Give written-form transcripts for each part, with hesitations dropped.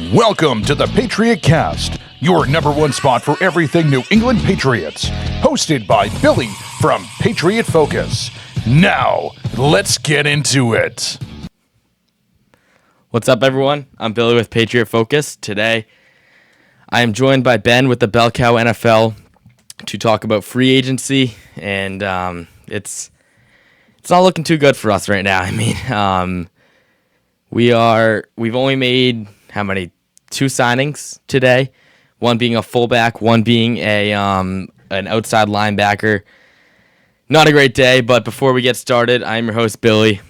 Welcome to the Patriot Cast, your number one spot for everything New England Patriots. Hosted by Billy from Patriot Focus. Now, let's get into it. What's up, everyone? I'm Billy with Patriot Focus. Today, I am joined by Ben with the Bell Cow NFL to talk about free agency, and it's not looking too good for us right now. I mean, we've only made how many? 2 signings today. One being a fullback, one being an outside linebacker. Not a great day, but before we get started, I'm your host Billy.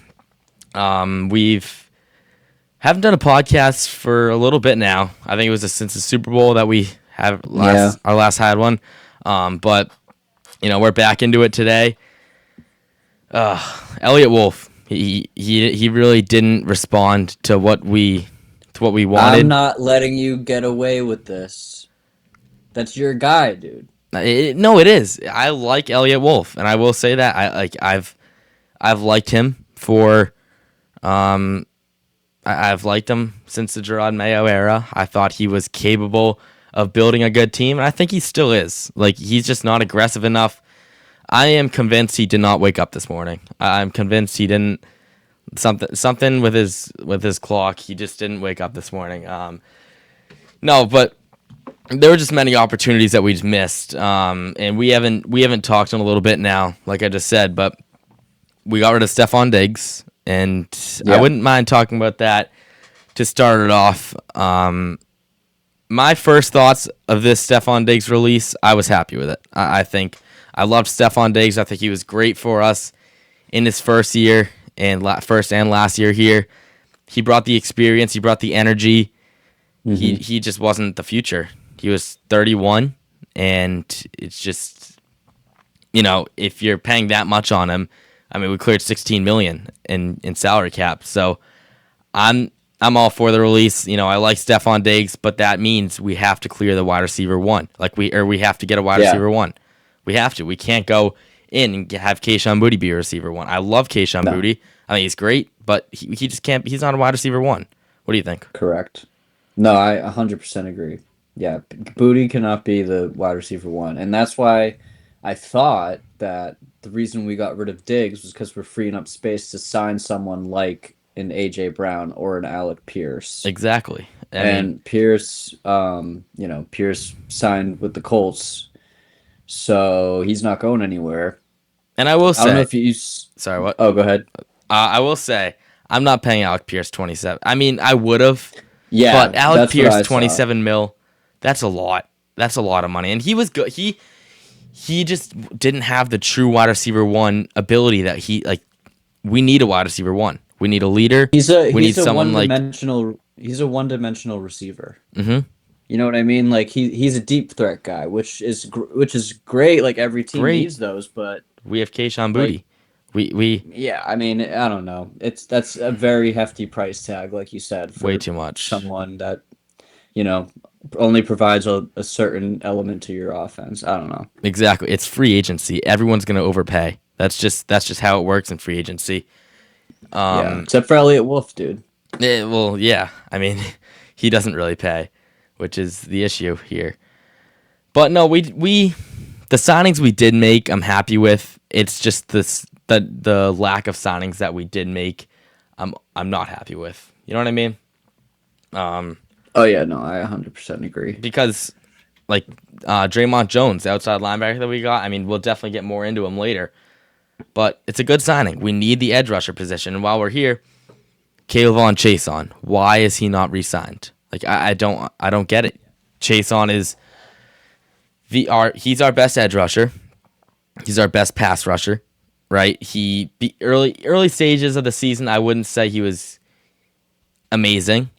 We've haven't done a podcast for a little bit now. I think it was since the Super Bowl that we have our last had one. But we're back into it today. Elliot Wolf, he really didn't respond to what we wanted. I'm not letting you get away with this. That's your guy, dude. No, it is. I like Elliot Wolf, and I will say that I've liked him for I've liked him since the Gerard Mayo era. I thought he was capable of building a good team, and I think he still is. Like, he's just not aggressive enough. I am convinced he did not wake up this morning. I'm convinced he didn't. Something with his clock. He just didn't wake up this morning. No, but there were just many opportunities that we just missed. And we haven't talked in a little bit now, like I just said, but we got rid of Stephon Diggs, and I wouldn't mind talking about that to start it off. My first thoughts of this Stephon Diggs release, I was happy with it. I think I loved Stephon Diggs. I think he was great for us in his first year. And first and last year here, he brought the experience, he brought the energy. Mm-hmm. He just wasn't the future. He was 31, and it's just, if you're paying that much on him, I mean, we cleared $16 million in salary cap. So I'm all for the release. I like Stephon Diggs, but that means we have to clear the wide receiver one. We have to get a wide receiver one. We have to. We can't go in and have Kayshon Boutte be a receiver one. I love Kayshon Boutte. I mean, he's great, but he just can't. He's not a wide receiver one. What do you think? Correct. No, I 100% agree. Yeah, Boutte cannot be the wide receiver one, and that's why I thought that the reason we got rid of Diggs was because we're freeing up space to sign someone like an AJ Brown or an Alec Pierce. Exactly. Pierce, Pierce signed with the Colts. So he's not going anywhere. And I will say, I don't know if you. Sorry, what? Oh, go ahead. I will say, I'm not paying Alec Pierce 27. I mean, I would have. Yeah, but Alec Pierce 27 mil. That's a lot. That's a lot of money. And he was good. He just didn't have the true wide receiver one ability that we need a wide receiver one. We need a leader. He's a one-dimensional receiver. Mm-hmm. You know what I mean? Like he's a deep threat guy, which is great. Like every team needs those, but we have Kayshon Boutte. Yeah, I mean, I don't know. That's a very hefty price tag, like you said. For way too much. Someone that only provides a certain element to your offense. I don't know. Exactly. It's free agency. Everyone's gonna overpay. That's just how it works in free agency. Except for Elliot Wolf, dude. Yeah. I mean, he doesn't really pay, which is the issue here. But no, the signings we did make, I'm happy with. It's just the lack of signings that we did make, I'm not happy with. You know what I mean? Oh yeah, no, I 100% agree. Because Draymond Jones, the outside linebacker that we got, I mean, we'll definitely get more into him later. But it's a good signing. We need the edge rusher position, and while we're here, Kayvon Chason, why is he not re-signed? I don't get it. Chason is he's our best edge rusher. He's our best pass rusher, right? The early stages of the season, I wouldn't say he was amazing,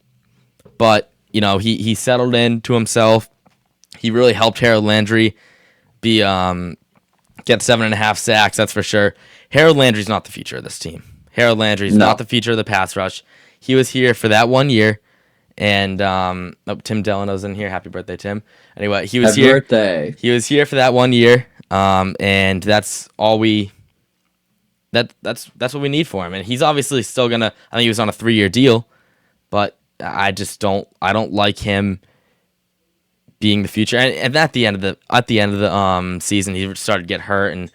but he settled into himself. He really helped Harold Landry get 7.5 sacks. That's for sure. Harold Landry's not the future of this team. Harold Landry's not the future of the pass rush. He was here for that 1 year. And Tim Delano's in here. Happy birthday, Tim. Anyway, he was here. Birthday. He was here for that 1 year. And that's all that's what we need for him. And he's obviously still gonna. I think he was on a 3-year deal, but I just don't like him being the future. And at the end of the season, he started to get hurt, and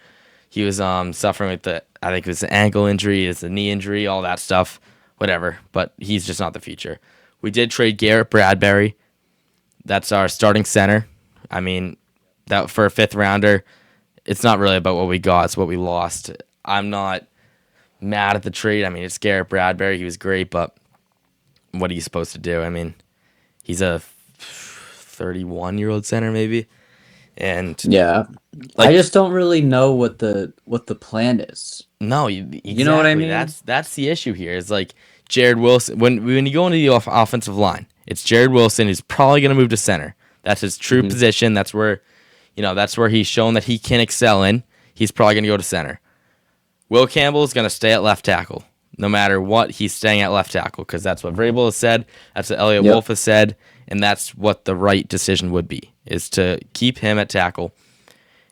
he was suffering with I think it was an ankle injury, it's a knee injury, all that stuff, whatever. But he's just not the future. We did trade Garrett Bradbury. That's our starting center. I mean, that for a 5th rounder, it's not really about what we got, it's what we lost. I'm not mad at the trade. I mean, it's Garrett Bradbury. He was great, but what are you supposed to do? I mean, he's a 31-year-old center maybe. And Yeah. I just don't really know what the plan is. No, exactly. You know what I mean? That's the issue here. It's like Jared Wilson. When you go into the offensive line, it's Jared Wilson who's probably going to move to center. That's his true position. That's where he's shown that he can excel in. He's probably going to go to center. Will Campbell is going to stay at left tackle. No matter what, he's staying at left tackle because that's what Vrabel has said. That's what Elliott Wolf has said. And that's what the right decision would be, is to keep him at tackle.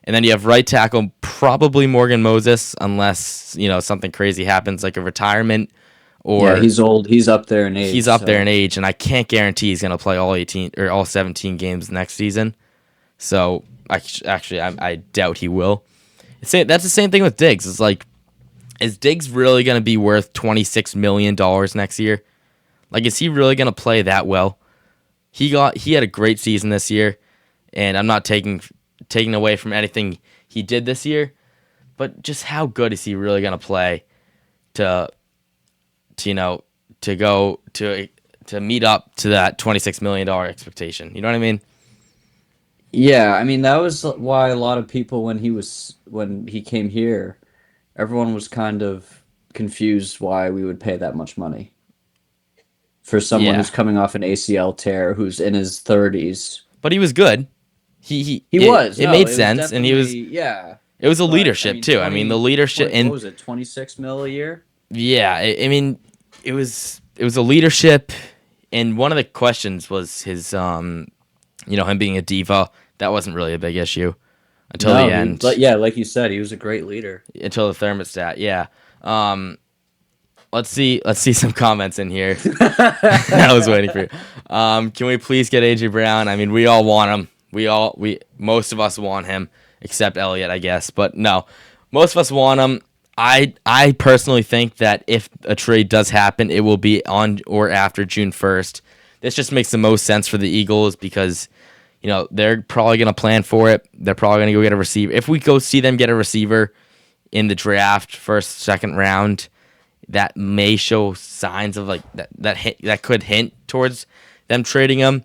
And then you have right tackle, probably Morgan Moses, unless, something crazy happens like a retirement or he's old. He's up there in age. He's up there in age, and I can't guarantee he's going to play all 18 or all 17 games next season. So I doubt he will. That's the same thing with Diggs. It's like, is Diggs really going to be worth $26 million next year? Like, is he really going to play that well? He had a great season this year, and I'm not taking away from anything he did this year, but just how good is he really going to play to meet up to that $26 million expectation? You know what I mean? Yeah, I mean that was why a lot of people when he came here, everyone was kind of confused why we would pay that much money for someone who's coming off an ACL tear, who's in his 30s. But he was good. It made sense, and he was. Yeah. It was a leadership too. I mean, the leadership. What was it? 26 mil a year. Yeah, I mean, it was a leadership, and one of the questions was his, him being a diva. That wasn't really a big issue until the end. But yeah, like you said, he was a great leader until the thermostat. Yeah. Let's see some comments in here. I was waiting for you. Can we please get AJ Brown? I mean, we all want him. Most of us want him, except Elliott, I guess. But no, most of us want him. I personally think that if a trade does happen, it will be on or after June 1st. This just makes the most sense for the Eagles because, they're probably going to plan for it. They're probably going to go get a receiver. If we go see them get a receiver in the draft, first, second round, that may show signs of like that could hint towards them trading him.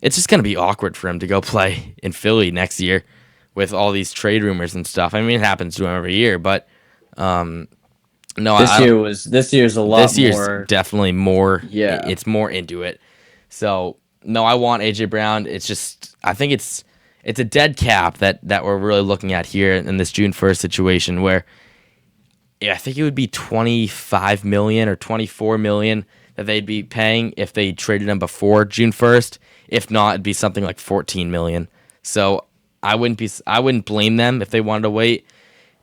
It's just going to be awkward for him to go play in Philly next year with all these trade rumors and stuff. I mean, it happens to him every year, but no. This year's a lot. This year's more, definitely more. Yeah, it's more into it. So no, I want AJ Brown. It's just I think it's a dead cap that we're really looking at here in this June 1st situation where. Yeah, I think it would be $25 million or $24 million that they'd be paying if they traded him before June 1st. If not, it'd be something like $14 million. So I wouldn't blame them if they wanted to wait.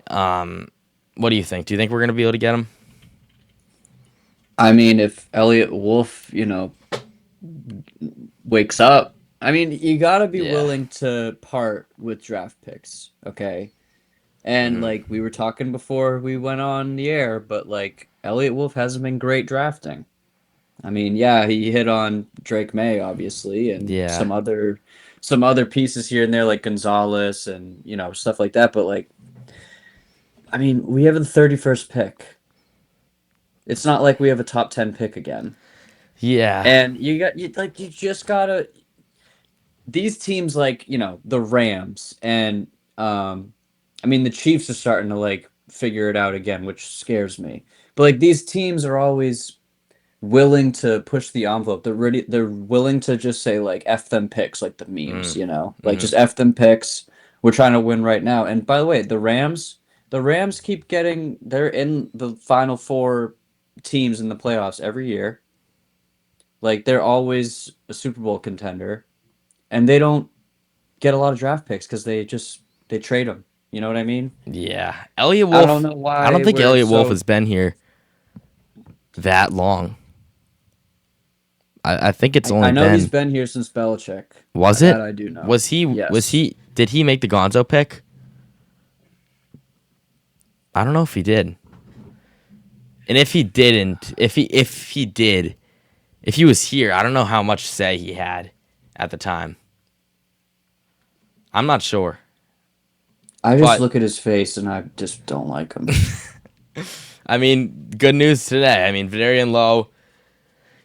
What do you think? Do you think we're gonna be able to get him? I mean, if Elliott Wolf, wakes up, I mean, you gotta be willing to part with draft picks, okay? And like we were talking before we went on the air, but like Elliott Wolf hasn't been great drafting. I mean, yeah, he hit on Drake May obviously, and some other pieces here and there like Gonzalez and stuff like that. But like, I mean, we have the 31st pick. It's not like we have a top 10 pick again. Yeah, and you just gotta. These teams like the Rams and I mean, the Chiefs are starting to like figure it out again, which scares me. But like these teams are always willing to push the envelope. They're willing to just say like F them picks, like the memes, like just F them picks. We're trying to win right now. And by the way, the Rams keep they're in the final 4 teams in the playoffs every year. Like they're always a Super Bowl contender, and they don't get a lot of draft picks because they trade them. You know what I mean? Yeah. Elliott Wolf. I don't know why. I don't think Elliott Wolf has been here that long. I think it's I only know been. he's been here since Belichick. Was That it? I do know. Was he? Yes. Was he? Did he make the Gonzo pick? I don't know if he did. And if he didn't, if he did, if he was here, I don't know how much say he had at the time. I'm not sure. I just But- look at his face and I just don't like him. I mean, good news today. I mean, Valerian Lowe,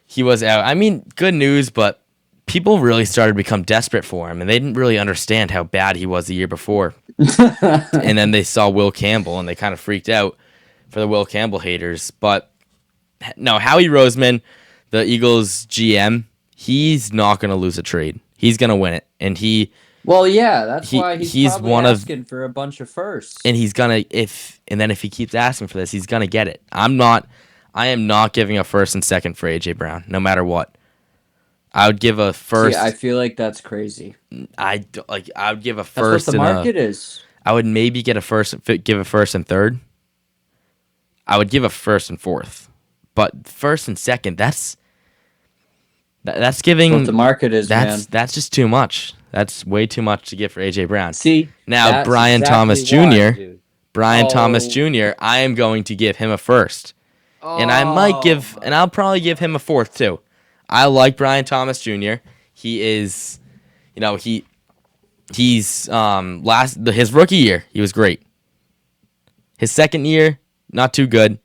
he was out. I mean, good news, but people really started to become desperate for him, and they didn't really understand how bad he was the year before. And then they saw Will Campbell, and they kind of freaked out for the Will Campbell haters. But no, Howie Roseman, the Eagles GM, he's not going to lose a trade. He's going to win it, and Well, yeah, that's why he's probably one of- asking for a bunch of firsts. and he's gonna if he keeps asking for this, he's gonna get it. I am not giving a first and second for AJ Brown, no matter what. I would give a first. See, I feel like that's crazy. I would give a That's first. what the market is. I would maybe give a first and third. I would give a first and fourth, but first and second, that's giving. That's what the market is, man. That's just too much. That's way too much to give for AJ Brown. See, Now, that's Brian Thomas exactly why, Jr. dude. Brian Oh. Thomas Jr. I am going to give him a first. And I might give, and I'll probably give him a fourth too. I like Brian Thomas Jr. He is, he's his rookie year he was great. His second year not too good,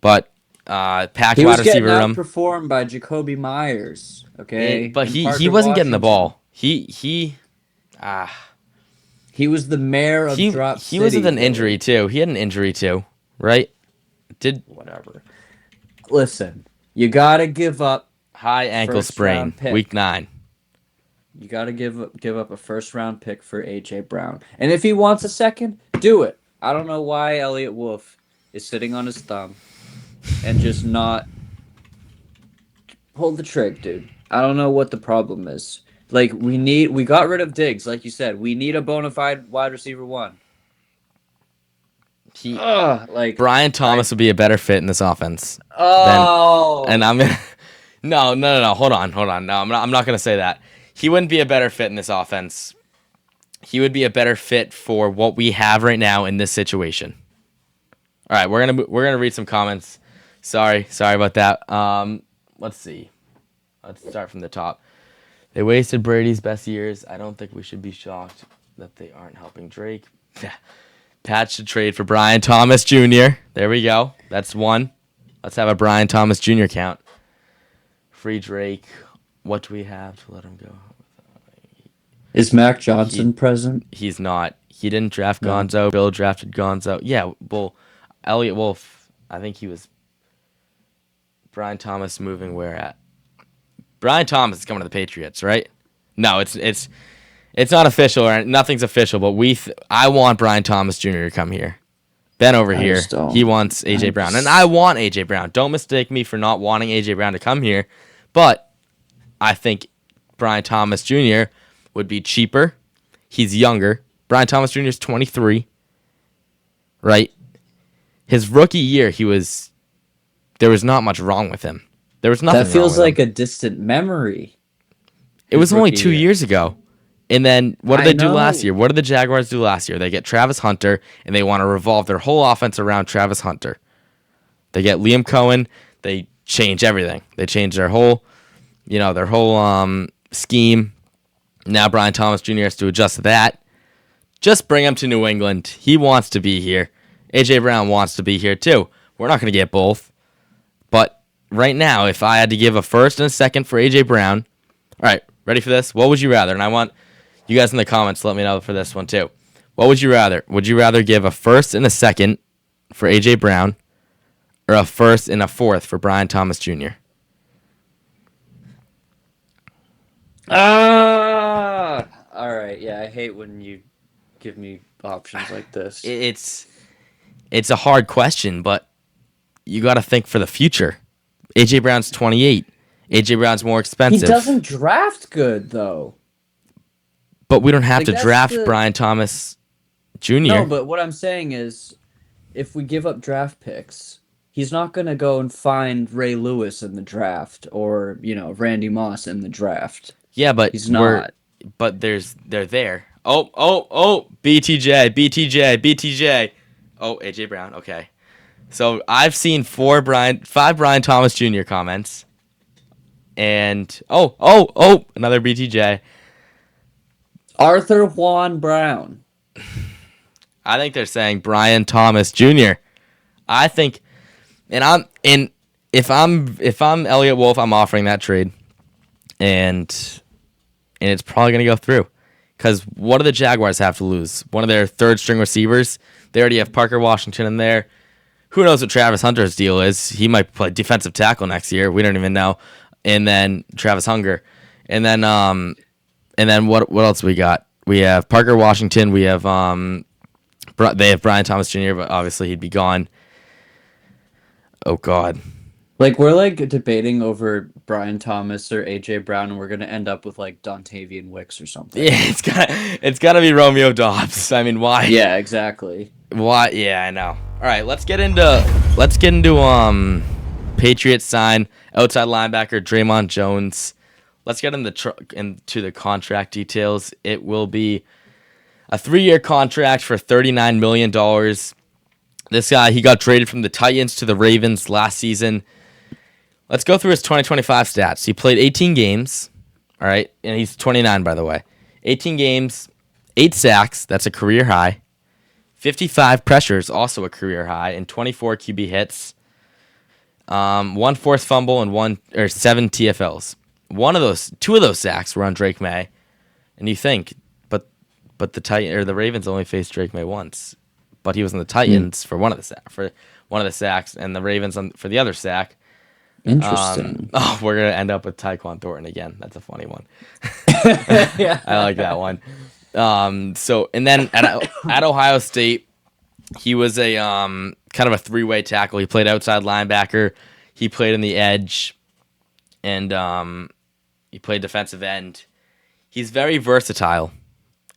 but packed He wide was getting receiver room. outperformed by Jacoby Myers. Okay, But and he Parker wasn't getting the Washington. ball. He was the mayor of Drop City. He was with an injury too. He had an injury too, right? Whatever. Listen, you gotta give up. High ankle First sprain, round pick. week 9. You gotta give up a first round pick for AJ Brown, and if he wants a second, do it. I don't know why Elliot Wolf is sitting on his thumb and just not hold the trig, dude. I don't know what the problem is. Like we got rid of Diggs, like you said. We need a bona fide wide receiver one. Brian Thomas would be a better fit in this offense. Oh, And I'm gonna no. Hold on. No, I'm not gonna say that. He wouldn't be a better fit in this offense. He would be a better fit for what we have right now in this situation. All right, we're gonna read some comments. Sorry about that. Let's see. Let's start from the top. They wasted Brady's best years. I don't think we should be shocked that they aren't helping Drake. Pat should trade for Brian Thomas Jr. There we go. That's one. Let's have a Brian Thomas Jr. count. Free Drake. What do we have to let him go? is Mac Johnson present? He's not. He didn't draft Gonzo. Bill drafted Gonzo. Yeah, well, Elliot Wolf, I think he was. Brian Thomas moving where at? Brian Thomas is coming to the Patriots, right? No, it's not official or nothing's official, but I want Brian Thomas Jr. to come here. Ben over I here, just don't. he wants AJ Brown, and I want AJ Brown. Don't mistake me for not wanting AJ Brown to come here, but I think Brian Thomas Jr. would be cheaper. He's younger. Brian Thomas Jr. is 23, right? His rookie year, there was not much wrong with him. There was nothing. That feels wrong with like him. a distant memory. It was only rookie 2 year. years ago. And then what did I they do know. last year? What did the Jaguars do last year? They get Travis Hunter, and they want to revolve their whole offense around Travis Hunter. They get Liam Cohen. They change everything. They change their whole scheme. Now Brian Thomas Jr. has to adjust to that. Just bring him to New England. He wants to be here. AJ Brown wants to be here too. We're not going to get both. But right now, if I had to give a first and a second for AJ Brown, all right, ready for this? What would you rather? And I want you guys in the comments to let me know for this one too. What would you rather? Would you rather give a first and a second for AJ Brown or a first and a fourth for Brian Thomas Jr.? All right. Yeah, I hate when you give me options like this. It's a hard question, but you got to think for the future. AJ Brown's 28. AJ Brown's more He expensive. doesn't draft good though. But we don't have Like, to that's draft the- Brian Thomas Jr. No, but what I'm saying is, if we give up draft picks, he's not going to go and find Ray Lewis in the draft or, Randy Moss in the draft. Yeah, but He's not. But they're there. BTJ. Oh, AJ Brown. Okay. So I've seen 5 Brian Thomas Jr. comments. And another BTJ. Arthur Juan Brown. I think they're saying Brian Thomas Jr. I think, if I'm Elliott Wolf, I'm offering that trade, and it's probably gonna go through, because what do the Jaguars have to lose? One of their third string receivers. They already have Parker Washington in there. Who knows what Travis Hunter's deal is? He might play defensive tackle next year. We don't even know. And then Travis Hunger, and then what else we got? We have Parker Washington. We have they have Brian Thomas Jr., but obviously he'd be gone. Oh God. Like, we're like debating over Brian Thomas or AJ Brown, and we're gonna end up with like Dontavian Wicks or something. Yeah, it's gotta be Romeo Dobbs. I mean, why? Yeah, exactly. Why? Yeah, I know. All right, let's get into Patriots sign outside linebacker Draymond Jones. Let's get into the contract details. It will be a 3-year contract for $39 million. This guy, he got traded from the Titans to the Ravens last season. Let's go through his 2025 stats. He played 18 games, all right, and he's 29, by the way. 18 games, 8 sacks, that's a career high. 55 pressures, also a career high, and 24 QB hits. 1 forced fumble and 7 TFLs. 2 of those sacks were on Drake May, and you think, but the Ravens only faced Drake May once, but he was in the Titans for one of the sacks, and the Ravens for the other sack. Interesting. We're gonna end up with Tyquan Thornton again. That's a funny one. Yeah. I like that one. And then at Ohio State, he was a kind of a 3-way tackle. He played outside linebacker, he played in the edge, and he played defensive end. He's very versatile,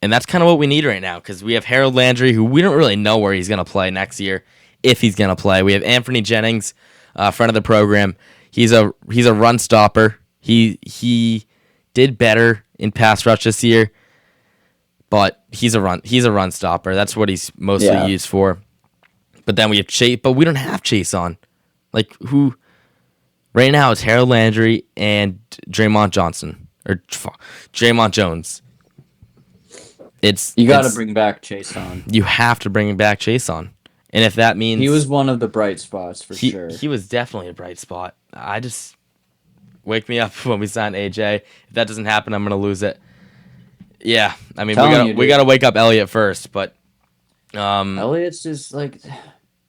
and that's kind of what we need right now, because we have Harold Landry, who we don't really know where he's gonna play next year, if he's gonna play. We have Anthony Jennings, friend of the program. He's a run stopper. He did better in pass rush this year, but he's a run stopper. That's what he's mostly used for. But then we have Chase, but we don't have Chase on. Like, who right now it's Harold Landry and Draymond Jones. You got to bring back Chase on. You have to bring back Chase on. And if that means... He was one of the bright spots, for sure. He was definitely a bright spot. I just... Wake me up when we sign AJ. If that doesn't happen, I'm going to lose it. Yeah, I mean, we got to wake up Elliott first, but... Elliott's just, like...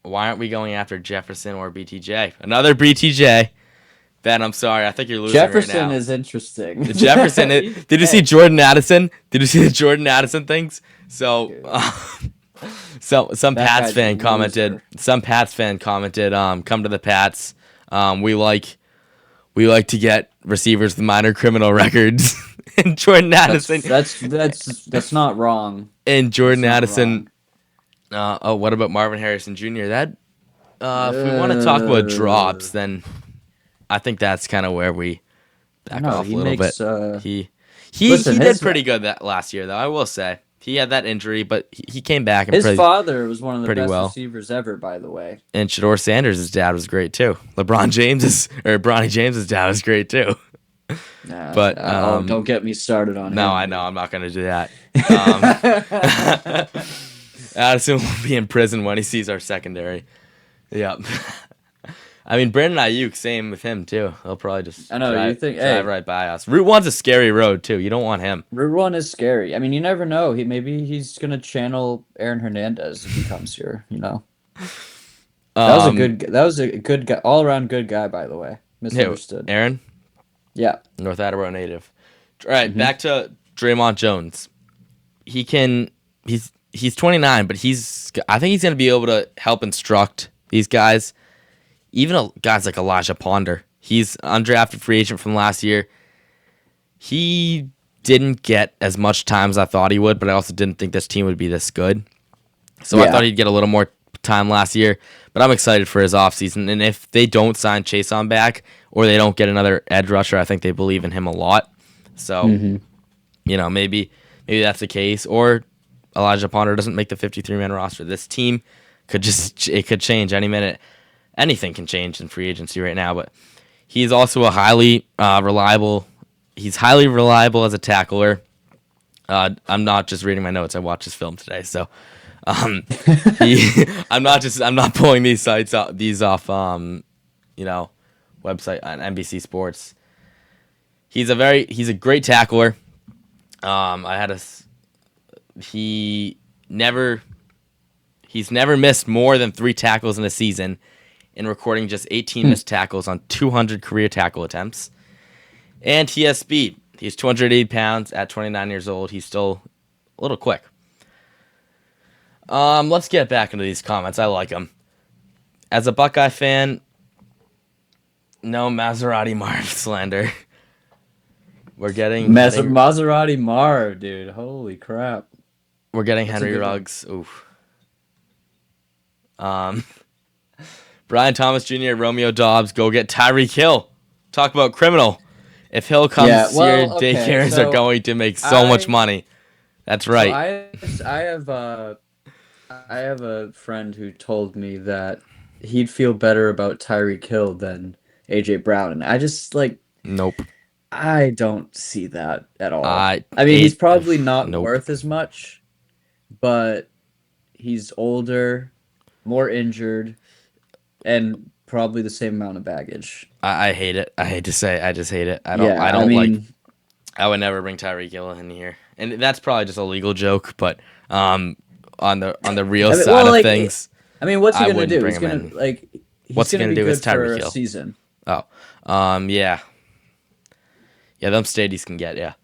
Why aren't we going after Jefferson or BTJ? Another BTJ. Ben, I'm sorry. I think you're losing Jefferson right now. is interesting. Did you see Jordan Addison? Did you see the Jordan Addison things? So... some Pats fan commented. Some Pats fan commented. Come to the Pats. We like to get receivers with minor criminal records. And Jordan Addison. That's not wrong. And Jordan Addison. What about Marvin Harrison Jr.? That if we want to talk about drops, then I think that's kind of where we back off a little bit. He did pretty good that last year, though. I will say. He had that injury, but he came back. And his father was one of the best well. receivers ever, by the way. And Shador Sanders' dad was great too. Bronny James' dad was great too. But don't get me started on him. No, I know. I'm not going to do that. Addison will be in prison when he sees our secondary. Yep. I mean, Brandon Ayuk, same with him too. He'll probably just drive right by us. Route 1's a scary road too. You don't want him. Route 1 is scary. I mean, you never know. Maybe he's gonna channel Aaron Hernandez if he comes here. That was a good guy, all around good guy, by the way. Misunderstood. Aaron? Yeah. North Attleboro native. All right, back to Draymond Jones. He's 29, but I think he's gonna be able to help instruct these guys. Even guys like Elijah Ponder. He's undrafted free agent from last year. He didn't get as much time as I thought he would, but I also didn't think this team would be this good. So I thought he'd get a little more time last year. But I'm excited for his offseason. And if they don't sign Chase on back or they don't get another edge rusher, I think they believe in him a lot. So, maybe that's the case. Or Elijah Ponder doesn't make the 53-man roster. This team could change any minute. Anything can change in free agency right now. But he's also a highly reliable. He's highly reliable as a tackler. I'm not just reading my notes. I watched his film today, so I'm not pulling these off website on NBC Sports. He's a great tackler. He's never missed more than 3 tackles in a season, in recording just 18 missed tackles on 200 career tackle attempts. And he has speed. He's 280 pounds at 29 years old. He's still a little quick. Let's get back into these comments. I like them. As a Buckeye fan, no Maserati Marv slander. We're getting Maserati Marv, dude. Holy crap. We're getting Henry Ruggs. Oof. Brian Thomas Jr., Romeo Dobbs, go get Tyreek Hill. Talk about criminal. If Hill comes here, daycares are going to make so much money. That's right. So I have a friend who told me that he'd feel better about Tyreek Hill than AJ Brown, and I just nope. I don't see that at all. He's probably not worth as much, but he's older, more injured, and probably the same amount of baggage. I hate it. I hate to say it. I just hate it. I would never bring Tyreek Hill in here. And that's probably just a legal joke, but on the real side of things, what's he gonna do? He's gonna what's he gonna do is Tyreek Hill Hill season. Oh, yeah, them stadies can get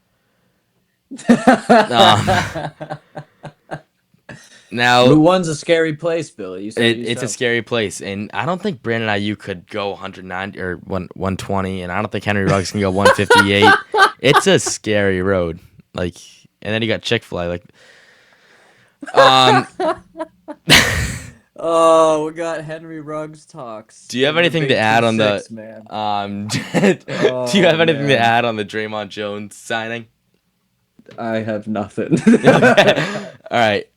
Now, Route 1's a scary place, Billy. It's a scary place, and I don't think Brandon Ayuk could go 190 or 120, and I don't think Henry Ruggs can go 158. It's a scary road, and then you got Chick-fil-A, Oh, we got Henry Ruggs talks. Do you have anything to add on the? Do you have anything to add on the Draymond Jones signing? I have nothing. Okay. All right.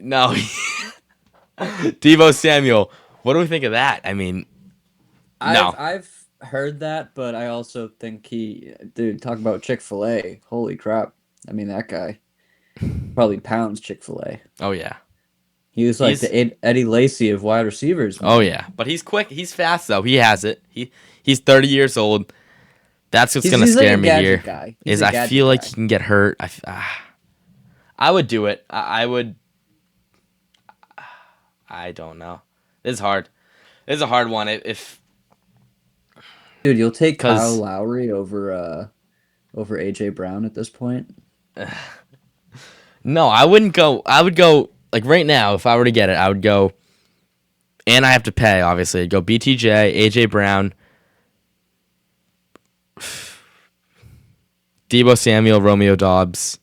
No. Deebo Samuel. What do we think of that? No. I've heard that, but I also think talk about Chick-fil-A. Holy crap. That guy probably pounds Chick-fil-A. Oh, yeah. He was the Eddie Lacy of wide receivers. Man. Oh, yeah. But he's quick. He's fast, though. He has it. He's 30 years old. That's what's going to scare me here. I feel like he can get hurt. I would do it. I would. I don't know. This is hard. This is a hard one. Dude, you'll take Kyle Lowry over AJ Brown at this point? No, I wouldn't go. I would go right now. If I were to get it, I would go. And I have to pay. Obviously, I'd go BTJ, AJ Brown, Deebo Samuel, Romeo Dobbs.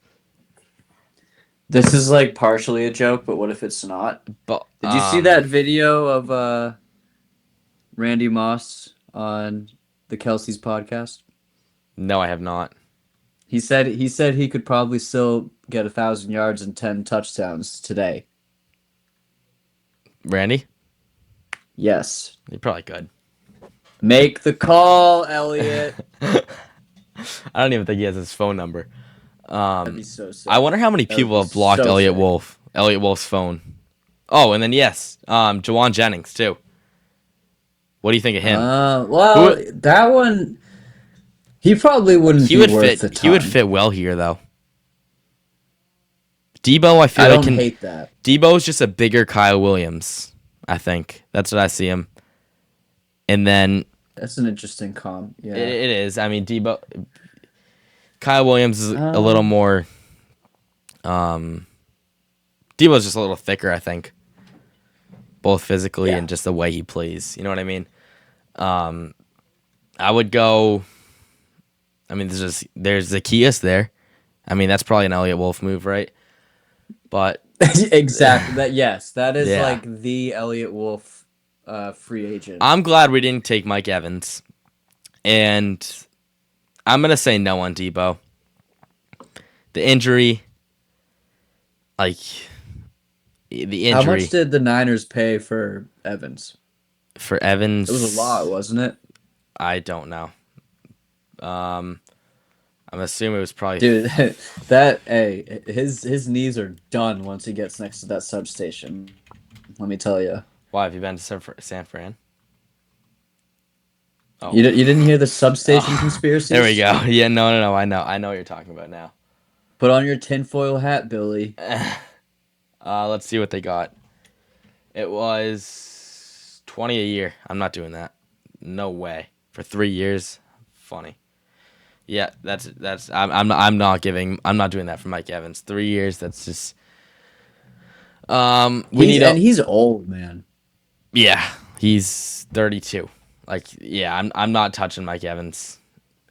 This is partially a joke, but what if it's not? But, did you see that video of Randy Moss on the Kelsey's podcast? No, I have not. He said he could probably still get 1,000 yards and 10 touchdowns today. Randy? Yes. He probably could. Make the call, Elliot. I don't even think he has his phone number. That'd be so sick. I wonder how many people have blocked Elliot Wolf's phone. Oh, and then Jawan Jennings too. What do you think of him? That one, he probably wouldn't be worth the time. He would fit well here though. Deebo, I don't hate that. Deebo's just a bigger Kyle Williams. I think that's what I see him. And then that's an interesting comp. Yeah, it is. Deebo. Kyle Williams is a little more. Deebo's just a little thicker, I think. Both physically and just the way he plays. You know what I mean? I would go. There's Zacchaeus there. That's probably an Elliott Wolf move, right? But Exactly. That is Yeah. like the Elliott Wolf free agent. I'm glad we didn't take Mike Evans. And I'm going to say no on Debo. The injury, like, the How much injury did the Niners pay for Evans? for Evans. It was a lot, wasn't it? I don't know. I'm assuming it was probably. Dude, his knees are done once he gets next to that substation. Let me tell you. Why have you been to San Fran? Oh, You didn't hear the substation conspiracy? there we go. Yeah, no. I know what you're talking about now. Put on your tinfoil hat, Billy. Let's see what they got. It was 20 a year. I'm not doing that. No way. For 3 years. Funny. Yeah, that's I'm not doing that for Mike Evans. 3 years, that's just he's old, man. yeah, he's 32. Like, yeah, I'm not touching Mike Evans.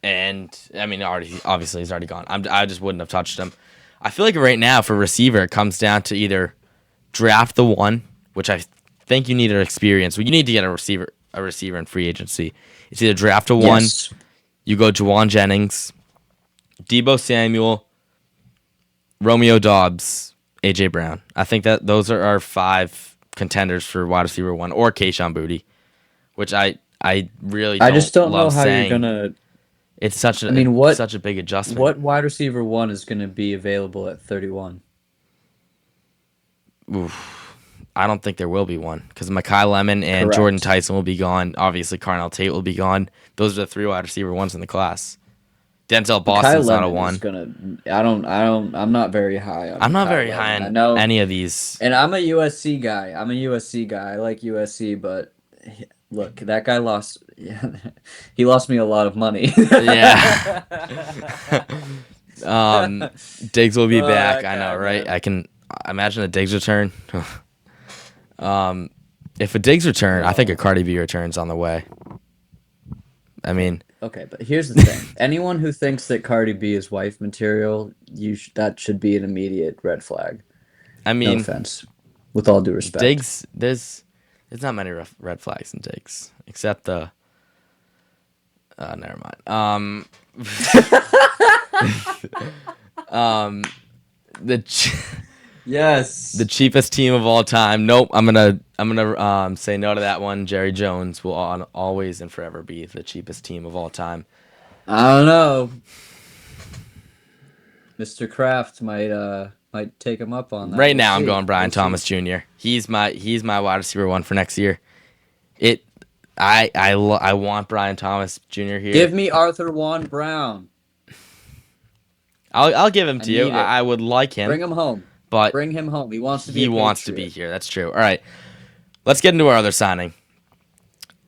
And I mean, obviously he's already gone. I just wouldn't have touched him. I feel like right now for receiver, it comes down to either draft the one, which I think you need an experience. Well, you need to get a receiver in free agency. It's either draft a one, Yes. you go Juwan Jennings, Debo Samuel, Romeo Dobbs, AJ Brown. I think that those are our 5 contenders for wide receiver 1, or Kayshon Boutte, which I really I just don't know love how saying. you're gonna. It's such a such a big adjustment. What wide receiver 1 is gonna be available at 31? Oof. I don't think there will be one because Mekhi Lemon and Correct. Jordan Tyson will be gone. Obviously, Carnell Tate will be gone. Those are the 3 wide receiver 1s in the class. Denzel Boston's not a 1. I'm not very high on. I'm not Kyle very Lemon. high I on know, any of these. and I'm a USC guy. I like USC, but look, that guy lost. Yeah, he lost me a lot of money. Yeah. Diggs will be Oh, back. that I know, guy, right? man. I can imagine a Diggs return. If a Diggs return, I think a Cardi B return's on the way. I mean, Okay, but here's the thing: anyone who thinks that Cardi B is wife material, that should be an immediate red flag. I No mean, offense, with all due respect. Diggs. There's not many red flags in Diggs, except the. Never mind. Yes. The cheapest team of all time. Nope. I'm gonna say no to that one. Jerry Jones will always and forever be the cheapest team of all time. I don't know. Mr. Kraft might take him up on that. Right We'll now, I'm see. going Brian We'll Thomas see. Jr. He's my wide receiver 1 for next year. I want Brian Thomas Jr. here. Give me Arthur Juan Brown. I'll give him to you. need it. I would like him. Bring him home. But Bring him home. He wants to be. he a wants to be Patriot. here. That's true. All right, let's get into our other signing.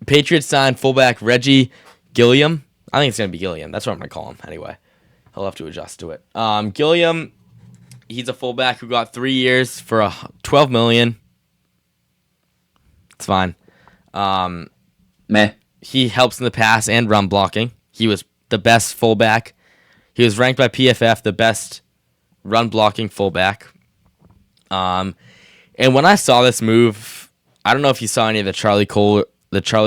Patriots signed fullback Reggie Gilliam. I think it's gonna be Gilliam. That's what I'm gonna call him anyway. He'll have to adjust to it. Gilliam, he's a fullback who got 3 years for $12 million. It's fine. Meh. He helps in the pass and run blocking. He was the best fullback. He was ranked by PFF the best run blocking fullback. And when I saw this move, I don't know if you saw any of the Charlie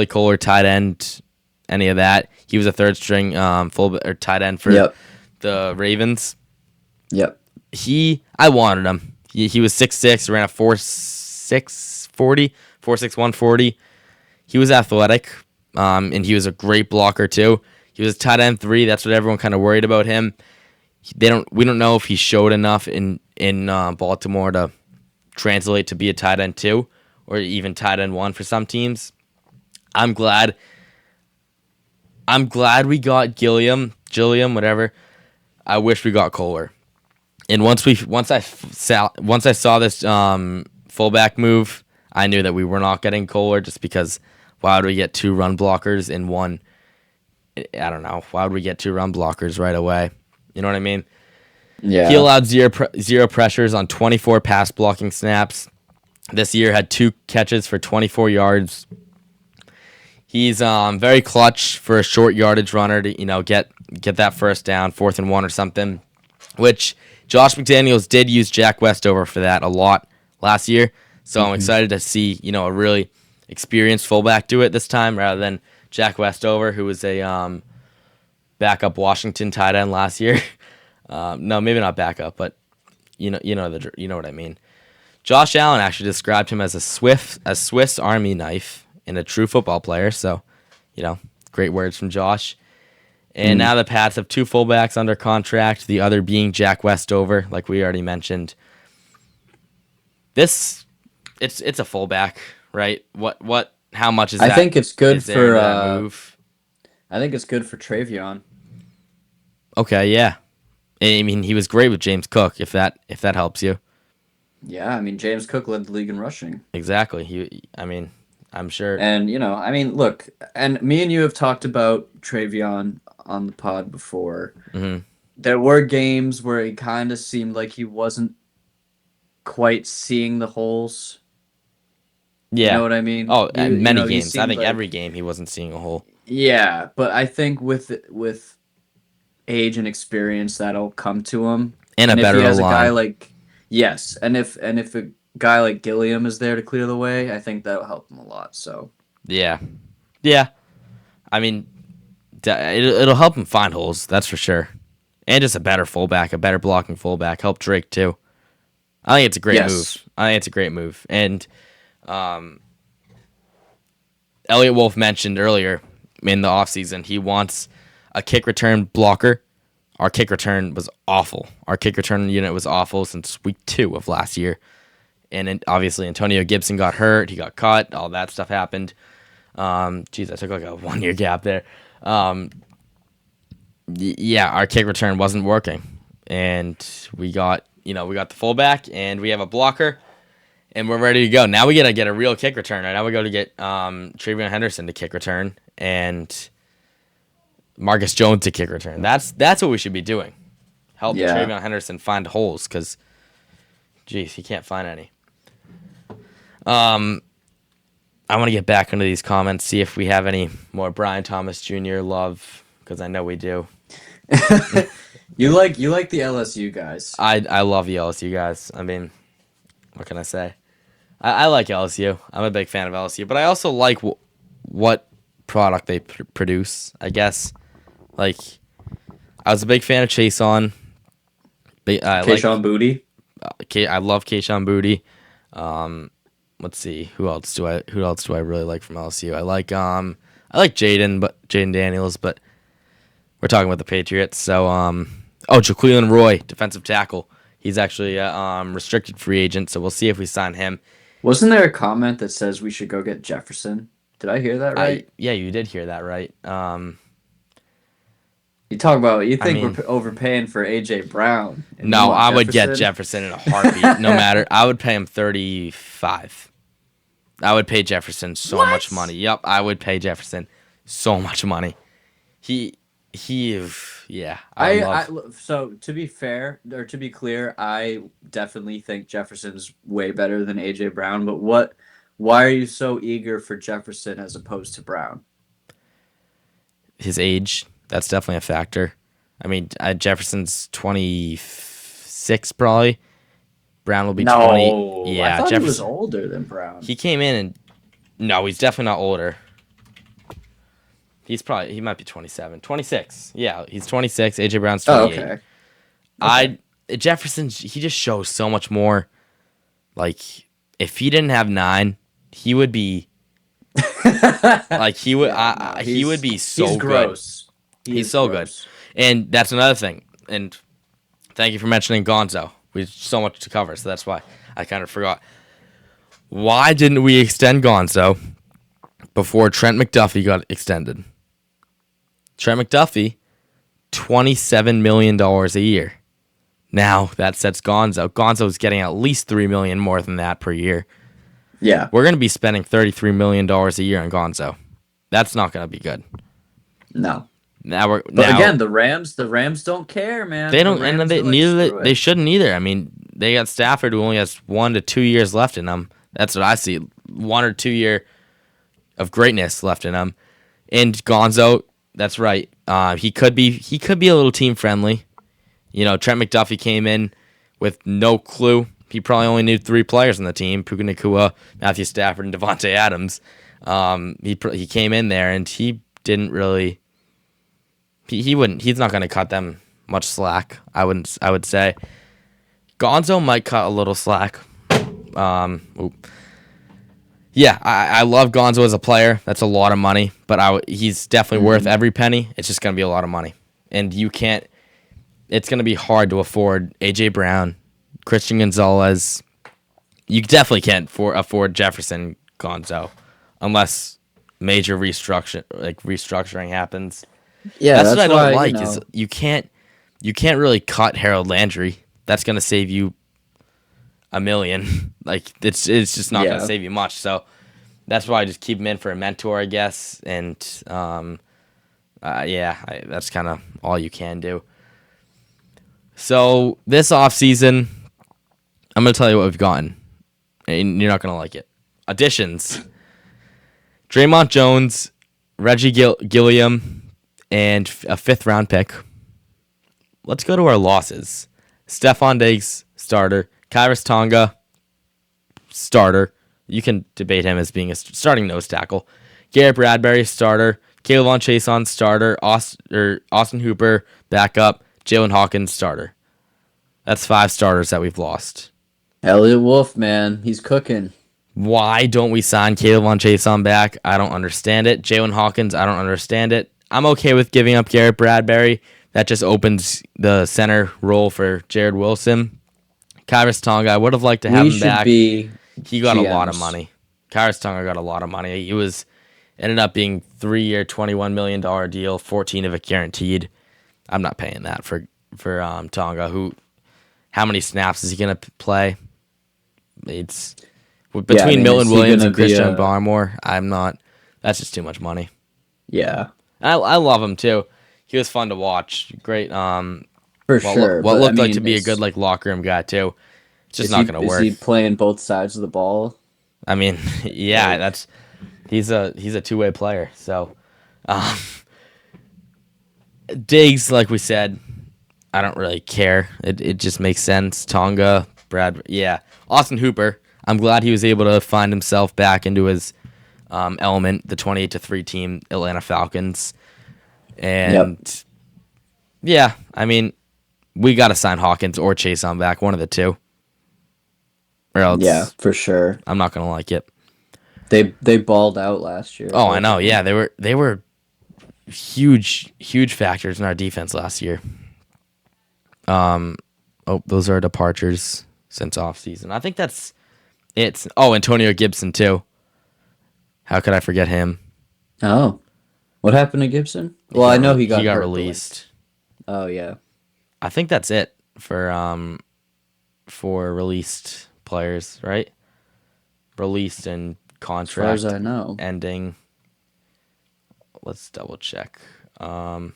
Kohler tight end, any of that. He was a third string fullback or tight end for the Ravens. Yep. I wanted him. He was 6'6", ran a 4.6 40, 4.6 140. He was athletic, and he was a great blocker too. He was a tight end 3. That's what everyone kind of worried about him. We don't know if he showed enough in Baltimore to translate to be a tight end 2 or even tight end 1 for some teams. I'm glad we got Gilliam, whatever. I wish we got Kohler. And once I saw this fullback move, I knew that we were not getting Kohler just because why would we get 2 run blockers in one? I don't know. Why would we get 2 run blockers right away? You know what I mean? Yeah. He allowed zero pressures on 24 pass blocking snaps. This year had 2 catches for 24 yards. He's very clutch for a short yardage runner to get that first down, 4th and 1 or something, which Josh McDaniels did use Jack Westover for that a lot last year, so I'm excited to see a really experienced fullback do it this time rather than Jack Westover, who was a backup Washington tight end last year. No, maybe not backup, but you know what I mean. Josh Allen actually described him as a Swiss Army knife and a true football player. So, great words from Josh. And now the Pats have 2 fullbacks under contract, the other being Jack Westover, like we already mentioned. It's a fullback, right? How much is that? I think it's good for that move? I think it's good for Travion. Okay, yeah. I mean, he was great with James Cook. If that helps you. Yeah, I mean, James Cook led the league in rushing. Exactly. I'm sure. And look, and me and you have talked about Travion on the pod before. Mm-hmm. There were games where it kind of seemed like he wasn't quite seeing the holes. Yeah. You know what I mean? Oh, many games. I think like, every game he wasn't seeing a hole. Yeah, but I think with age and experience, that'll come to him. And a better if he has line. A guy like yes, and if a guy like Gilliam is there to clear the way, I think that'll help him a lot. So yeah. I mean, it'll help him find holes. That's for sure. And just a better fullback, a better blocking fullback, help Drake too. I think it's a great move. And Elliot Wolf mentioned earlier in the offseason he wants a kick return blocker. Our kick return was awful. Our kick return unit was awful since week 2 of last year. And obviously Antonio Gibson got hurt. He got cut. All that stuff happened. I took like a 1-year gap there. Our kick return wasn't working. And we got the fullback and we have a blocker. And we're ready to go. Now we got to get a real kick returner. Now we got to get Travion Henderson to kick return and Marcus Jones to kick return. That's what we should be doing. Help Travion Henderson find holes because, geez, he can't find any. I want to get back into these comments, see if we have any more Brian Thomas Jr. love because I know we do. You like the LSU guys. I love the LSU guys. I mean, what can I say? I like LSU. I'm a big fan of LSU, but I also like what product they produce, I guess. Like, I was a big fan of Chason. Kayshon Boutte. I love Kayshon Boutte. Let's see, who else do I really like from LSU? I like Jaden Daniels, but we're talking about the Patriots. So Jaquelin Roy, defensive tackle. He's actually a restricted free agent, so we'll see if we sign him. Wasn't there a comment that says we should go get Jefferson? Did I hear that right? Yeah, you did hear that right. You think we're overpaying for AJ Brown? No, I would get Jefferson in a heartbeat. No matter, I would pay him $35. I would pay Jefferson so much money. Yep, I would pay Jefferson so much money. So to be fair or to be clear, I definitely think Jefferson's way better than AJ Brown. But why are you so eager for Jefferson as opposed to Brown? His age. That's definitely a factor. I mean, Jefferson's 26 probably. Brown will be 20. Yeah, I thought Jefferson he was older than Brown. He came in and no, he's definitely not older. He might be 27. 26. Yeah, he's 26. AJ Brown's 28. Okay. Jefferson, he just shows so much more. Like, if he didn't have 9, he would be like he would be so he's gross. Good. He's so gross. Good. And that's another thing. And thank you for mentioning Gonzo. We have so much to cover, so that's why I kind of forgot. Why didn't we extend Gonzo before Trent McDuffie got extended? Trent McDuffie, $27 million a year. Now that sets Gonzo. Gonzo's getting at least $3 million more than that per year. Yeah. We're going to be spending $33 million a year on Gonzo. That's not going to be good. No. But again, the Rams don't care, man. They don't, and they shouldn't either. I mean, they got Stafford who only has 1 to 2 years left in them. That's what I see. 1 or 2 year of greatness left in him. And Gonzo, that's right. He could be a little team friendly. Trent McDuffie came in with no clue. He probably only knew 3 players on the team: Puka Nacua, Matthew Stafford, and Devontae Adams. He came in there and he didn't really. He's not going to cut them much slack. I would say Gonzo might cut a little slack. Yeah, I love Gonzo as a player. That's a lot of money, but he's definitely worth every penny. It's just going to be a lot of money, and you can't. It's going to be hard to afford AJ Brown, Christian Gonzalez. You definitely can't afford Jefferson Gonzo unless major restructuring happens. Yeah, that's what I don't why, like is you can't really cut Harold Landry. That's going to save you $1 million. It's just not going to save you much. So that's why I just keep him in for a mentor, I guess. And that's kind of all you can do. So this offseason, I'm going to tell you what we've gotten, and you're not going to like it. Additions: Draymond Jones, Reggie Gilliam, and a 5th-round pick. Let's go to our losses. Stephon Diggs, starter. Kyrus Tonga, starter. You can debate him as being a starting nose tackle. Garrett Bradbury, starter. Kayvon Chason, starter. Austin Hooper, backup. Jalen Hawkins, starter. That's 5 starters that we've lost. Elliott Wolf, man, he's cooking. Why don't we sign Kayvon Chason back? I don't understand it. Jalen Hawkins, I don't understand it. I'm okay with giving up Garrett Bradbury. That just opens the center role for Jared Wilson. Kyrus Tonga, I would have liked to have him back. He got GMs. a lot of money. Kyrus Tonga got a lot of money. He ended up being 3-year, $21 million deal, 14 of it guaranteed. I'm not paying that for Tonga. How many snaps is he gonna play? It's between Milton Williams and Christian Barmore. I'm not. That's just too much money. Yeah, I love him too. He was fun to watch. Great. Sure. What looked like to be a good locker room guy too. It's just not gonna work. Is he playing both sides of the ball? I mean, yeah, he's a two-way player. So, Diggs, like we said, I don't really care. It just makes sense. Tonga, Austin Hooper. I'm glad he was able to find himself back into his element. The 28-3 team, Atlanta Falcons, and I mean, we got to sign Hawkins or Chase on back, one of the two. Or else, yeah, for sure. I'm not gonna like it. They balled out last year. Oh, I know. Yeah, they were huge factors in our defense last year. Those are departures since offseason. I think that's it. Oh, Antonio Gibson too. How could I forget him? Oh, what happened to Gibson? Well, I know he got released. Oh yeah. I think that's it for released players, right? Released and contract. As far as I know. Ending. Let's double check. Draymond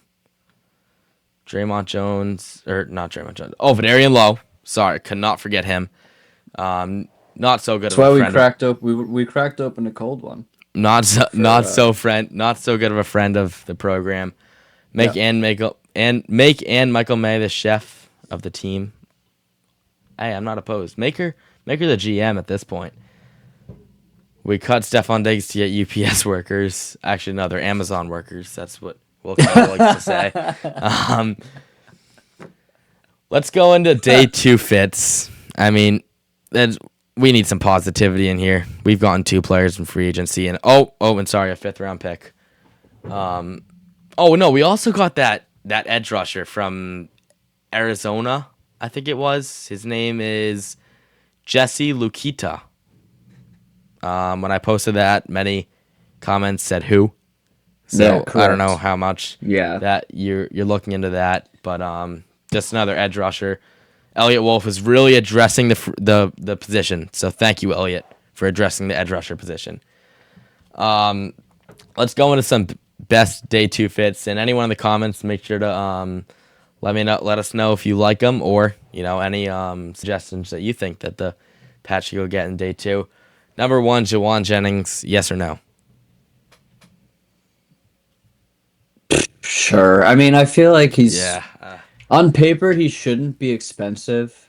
Jones, or not Draymond Jones. Oh, Valerian Lowe. Sorry, could not forget him. Not so good. That's why we cracked open. We cracked open a cold one. Not so good of a friend of the program. Make Michael May the chef of the team. Hey, I'm not opposed. Make her the GM at this point. We cut Stephon Diggs to get UPS workers. Actually, no, they're Amazon workers. That's what Will Kyle likes to say. Let's go into day 2 fits. I mean, we need some positivity in here. We've gotten 2 players in free agency, and a 5th-round pick. We also got that edge rusher from Arizona, I think it was. His name is Jesse Lukita. When I posted that, many comments said who. So I don't know how much that you're looking into that, but just another edge rusher. Elliott Wolf is really addressing the position. So thank you, Elliott, for addressing the edge rusher position. Let's go into some best day 2 fits, and anyone in the comments, make sure to let us know if you like them, or any suggestions that you think that the Pats should go get in day 2. Number 1, Jawan Jennings, yes or no? Sure. I mean, I feel like he's On paper, he shouldn't be expensive,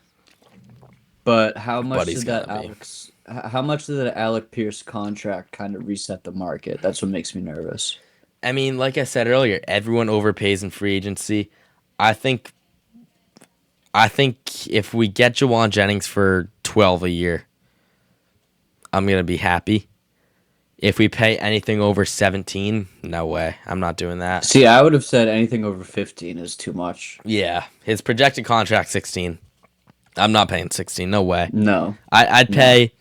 but how But much he's did gonna that be. How much did that Alec Pierce contract kind of reset the market? That's what makes me nervous. I mean, like I said earlier, everyone overpays in free agency. I think I think if we get Jawan Jennings for 12 a year, I'm gonna be happy. If we pay anything over 17, no way. I'm not doing that. See, I would have said anything over 15 is too much. Yeah, his projected contract 16. I'm not paying 16. No way. No, I'd no. pay.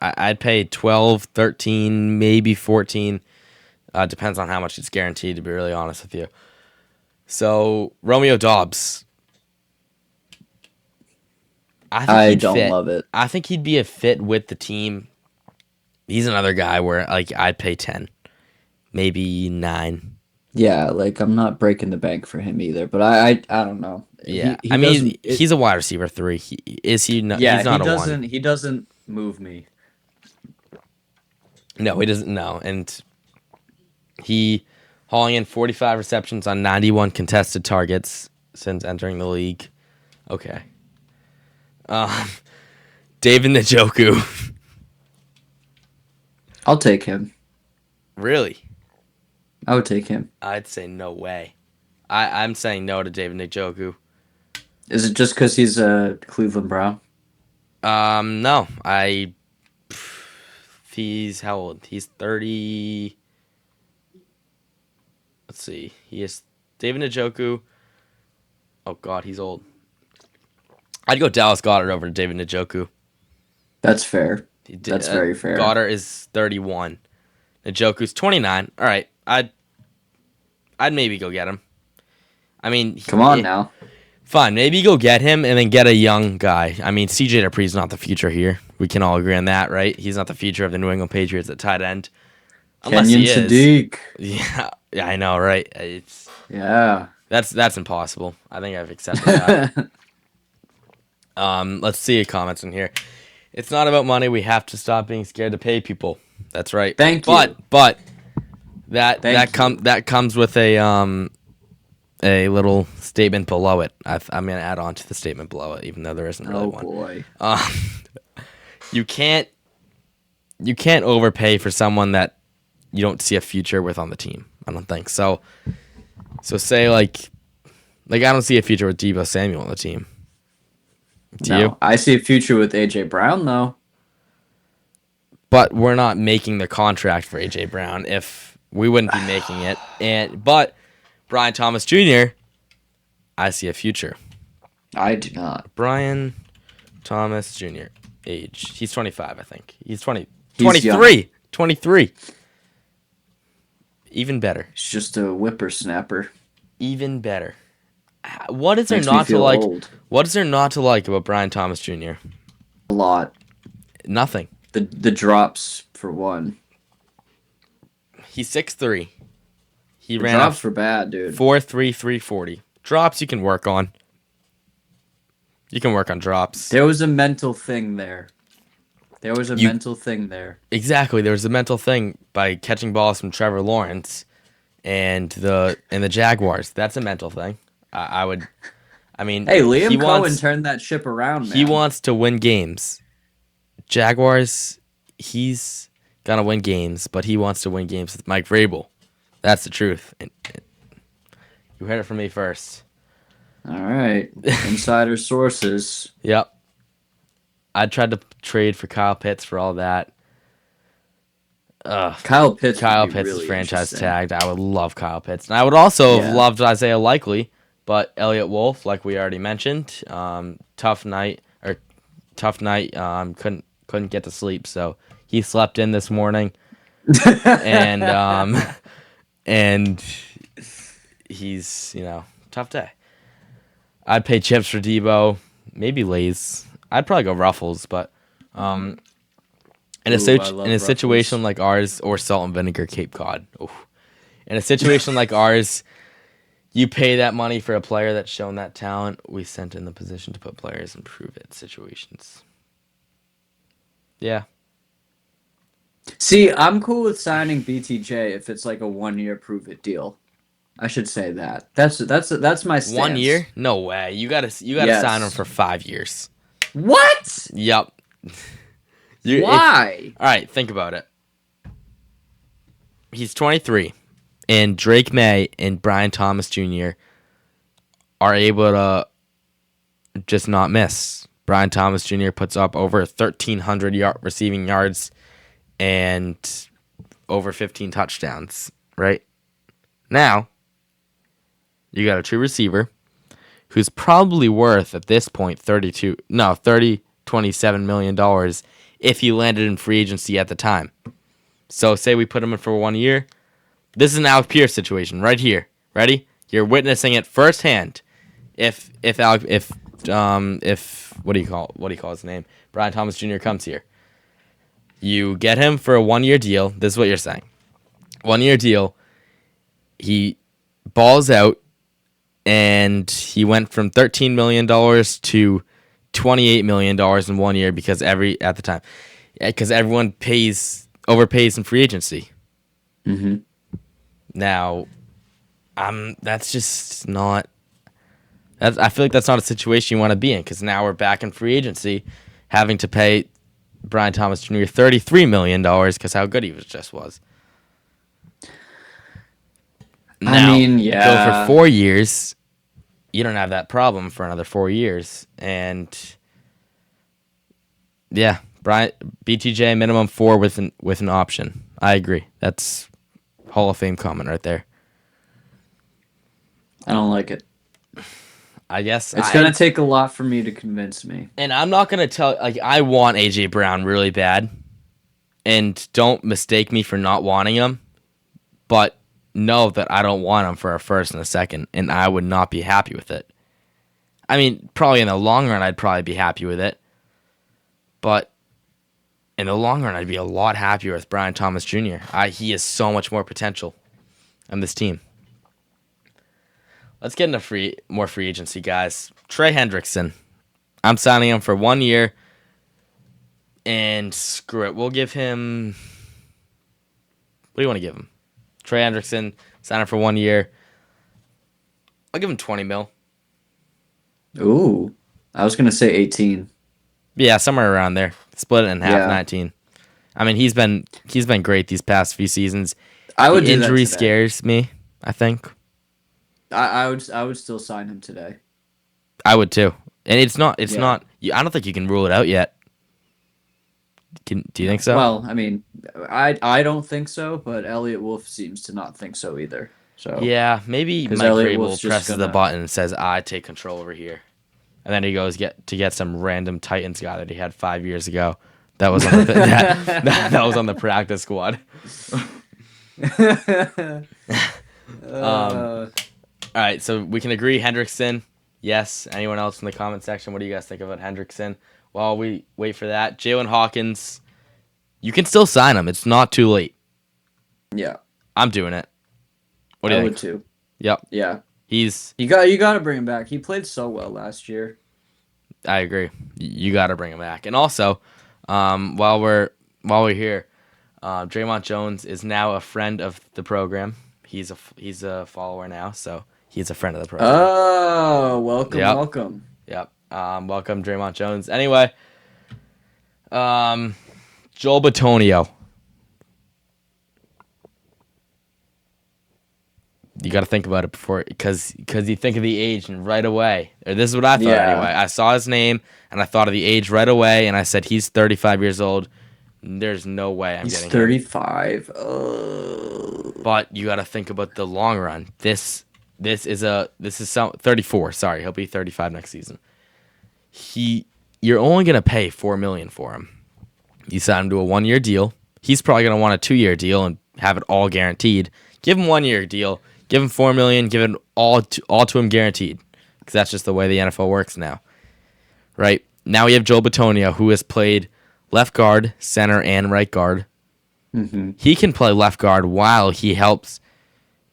I'd pay 12, 13, maybe 14. Depends on how much it's guaranteed. To be really honest with you. So Romeo Dobbs, I think I he'd don't fit. love it. I think he'd be a fit with the team. He's another guy where like I'd pay 10, maybe 9. Yeah, like I'm not breaking the bank for him either, but I don't know. Yeah, He I mean doesn't he's a wide receiver 3. Is he? No, yeah, he's not a 1. he doesn't move me. No, he doesn't. No, and he hauling in 45 receptions on 91 contested targets since entering the league. Okay. Um, David Njoku. I'll take him. Really? I would take him. I'd say no way. I'm saying no to David Njoku. Is it just because he's a Cleveland Brown? No. He's how old? He's 30. Let's see. He is David Njoku. Oh God, he's old. I'd go Dallas Goddard over to David Njoku. That's fair. He did, That's very fair. Goddard is 31. Njoku's 29. All right, I'd maybe go get him. I mean, Come on now. Fine, maybe go get him and then get a young guy. I mean, CJ Dupree's not the future here. We can all agree on that, right? He's not the future of the New England Patriots at tight end. Unless Kenyon he is. Sadiq. Yeah, I know, right? Yeah. That's impossible. I think I've accepted that. Let's see comments in here. It's not about money. We have to stop being scared to pay people. That's right. Thank you. But that comes with a little statement below it. I'm gonna add on to the statement below it, even though there isn't really one. Oh boy. You can't overpay for someone that you don't see a future with on the team. I don't think so. So say like I don't see a future with Deebo Samuel on the team. Do you? I see a future with AJ Brown though. But we're not making the contract for AJ Brown if we wouldn't be making it. But Brian Thomas Jr., I see a future. I do not. Brian Thomas Jr. Age. He's 25, I think. He's 20. He's 23. young. 23. Even better. He's just a whippersnapper. Even better. What is there Makes me not to feel like? old. What is there not to like about Brian Thomas Jr.? A lot. Nothing. The drops for one. He's 6'3". He The ran drops up were bad, dude. 4.3, 340. Drops you can work on. You can work on drops. There was a mental thing there. Exactly. There was a mental thing by catching balls from Trevor Lawrence and the Jaguars. That's a mental thing. I mean, Hey, Liam Cohen turned that ship around, man. He wants to win games. Jaguars, he's gonna win games, but he wants to win games with Mike Vrabel. That's the truth. And you heard it from me first. All right. Insider sources. Yep. I tried to trade for Kyle Pitts for all that. Kyle Pitts is franchise tagged. I would love Kyle Pitts. And I would also have loved Isaiah Likely, but Elliott Wolf, like we already mentioned, tough night. Couldn't get to sleep, so he slept in this morning. and he's, tough day. I'd pay chips for Debo, maybe Lay's. I'd probably go Ruffles, but in a situation like ours, or salt and vinegar Cape Cod. Ooh. In a situation like ours, you pay that money for a player that's shown that talent. We sent in the position to put players in prove-it situations. Yeah. See, I'm cool with signing BTJ if it's like a 1-year prove-it deal. I should say that. That's my stance. 1 year? No way. You gotta Yes. sign him for 5 years. What? Yep. Why? All right, think about it. He's 23, and Drake May and Brian Thomas Jr. are able to just not miss. Brian Thomas Jr. puts up over 1,300 receiving yards and over 15 touchdowns, right? Now, you got a true receiver who's probably worth, at this point, $27 million if he landed in free agency at the time. So say we put him in for 1 year. This is an Alec Pierce situation right here. Ready? You're witnessing it firsthand. If what do you call his name? Brian Thomas Jr. comes here. You get him for a 1 year deal. This is what you're saying. 1 year deal. He balls out, and he went from $13 million to $28 million in 1 year because everyone overpays in free agency. Mm-hmm. Now, that's just not. I feel like that's not a situation you want to be in, because now we're back in free agency, having to pay Brian Thomas Jr. $33 million because how good he was. Now, go for 4 years. You don't have that problem for another 4 years, and yeah, BTJ minimum 4 with an option. I agree. That's Hall of Fame comment right there. I don't like it. I guess it's gonna take a lot for me to convince me. And I'm not gonna I want AJ Brown really bad, and don't mistake me for not wanting him, but know that I don't want him for a first and a second, and I would not be happy with it. I mean, probably in the long run, I'd probably be happy with it, but in the long run, I'd be a lot happier with Brian Thomas Jr. He has so much more potential on this team. Let's get into more free agency, guys. Trey Hendrickson. I'm signing him for 1 year, and screw it. We'll give him... What do you want to give him? Trey Hendrickson, sign him for 1 year. I'll give him 20 mil. Ooh. I was going to say 18. Yeah, somewhere around there. Split it in half, 19. I mean, he's been great these past few seasons. The injury scares me, I think. I would still sign him today. I would too. And it's not. I don't think you can rule it out yet. Do you think so? Well, I mean, I don't think so, but Elliot Wolf seems to not think so either. So yeah, maybe Mike Vrabel presses the button and says, "I take control over here," and then he goes to get some random Titans guy that he had 5 years ago. That was on that was on the practice squad. All right, so we can agree Hendrickson. Yes. Anyone else in the comment section? What do you guys think about Hendrickson? While we wait for that, Jalen Hawkins, you can still sign him. It's not too late. Yeah. I'm doing it. What do you think? I would too. Yep. Yeah. You got to bring him back. He played so well last year. I agree. You got to bring him back. And also, while we're here, Draymond Jones is now a friend of the program. He's a follower now, so he's a friend of the program. Oh, welcome. Yep. Welcome, Draymond Jones. Anyway, Joel Bitonio. You got to think about it before, because you think of the age and right away. Or this is what I thought anyway. I saw his name and I thought of the age right away, and I said he's 35 years old. There's no way I'm getting him. 35. But you got to think about the long run. This is 34. Sorry, he'll be 35 next season. You're only gonna pay $4 million for him. You sign him to a 1 year deal. He's probably gonna want a 2 year deal and have it all guaranteed. Give him 1 year deal. Give him $4 million. Give it all to him guaranteed, because that's just the way the NFL works now. Right now we have Joel Bitonio, who has played left guard, center, and right guard. Mm-hmm. He can play left guard while he helps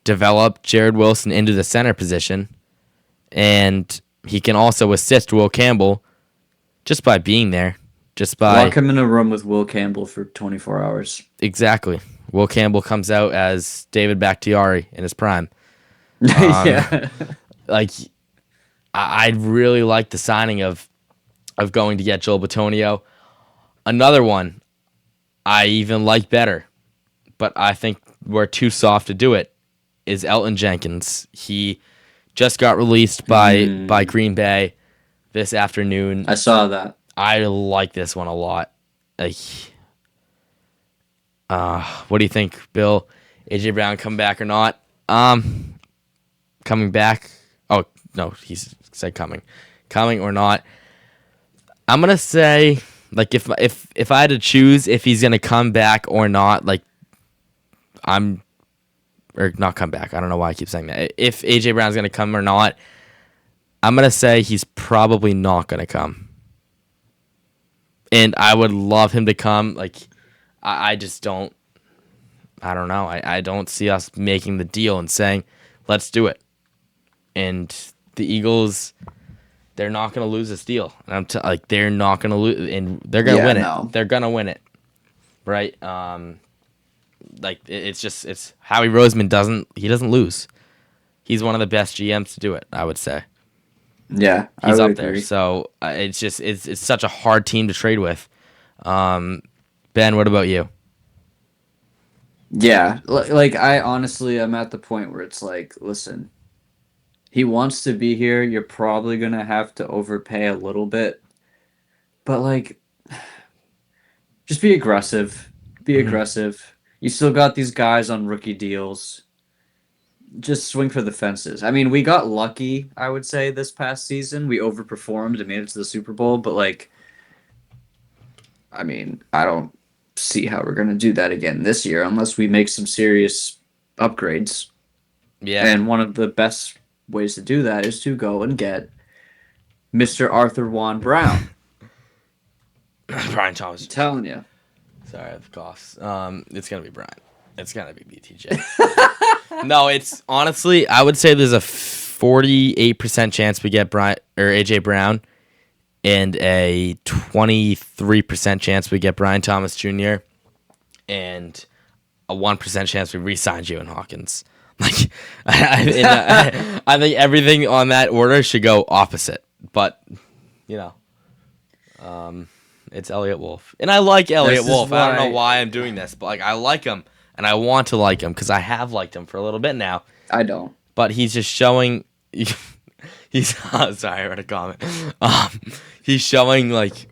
develop Jared Wilson into the center position, and he can also assist Will Campbell just by being there. Lock him in a room with Will Campbell for 24 hours. Exactly. Will Campbell comes out as David Bakhtiari in his prime. Yeah. Like I really like the signing of going to get Joel Bitonio. Another one I even like better, but I think we're too soft to do it, is Elton Jenkins. He just got released by Green Bay this afternoon. I saw that. I like this one a lot. Like, what do you think, Bill? AJ Brown come back or not? Coming back. Oh no, he said coming or not. I'm gonna say, like, if I had to choose if he's gonna come back or not, like, or not come back. I don't know why I keep saying that. If AJ Brown's gonna come or not, I'm gonna say he's probably not gonna come. And I would love him to come. Like, I just don't. I don't know. I don't see us making the deal and saying, let's do it. And the Eagles, they're not going to lose this deal. And they're not going to lose, and they're going to win it. They're going to win it, right? It's Howie Roseman doesn't lose. He's one of the best GMs to do it, I would say. Yeah, he's up agree. there. So it's such a hard team to trade with. Ben, what about you? Yeah, like I honestly, I'm at the point where it's like, listen, he wants to be here. You're probably gonna have to overpay a little bit, but like, just be aggressive. Be aggressive. You still got these guys on rookie deals. Just swing for the fences. I mean, we got lucky, I would say, this past season. We overperformed and made it to the Super Bowl, but like, I mean, I don't see how we're going to do that again this year unless we make some serious upgrades. Yeah. And one of the best ways to do that is to go and get Mr. Arthur Juan Brown. Brian Thomas. I'm telling you. Sorry, I have coughs. It's going to be Brian. It's going to be BTJ. No, it's honestly, I would say there's a 48% chance we get Brian or AJ Brown, and a 23% chance we get Brian Thomas Jr., and a 1% chance we re-sign Jalen Hawkins. Like, I think everything on that order should go opposite. But, it's Elliott Wolf. And I like Elliott Wolf. I don't know why I'm doing this, but like, I like him, and I want to like him because I have liked him for a little bit now. I don't. But he's just showing... He's sorry, I read a comment. He's showing like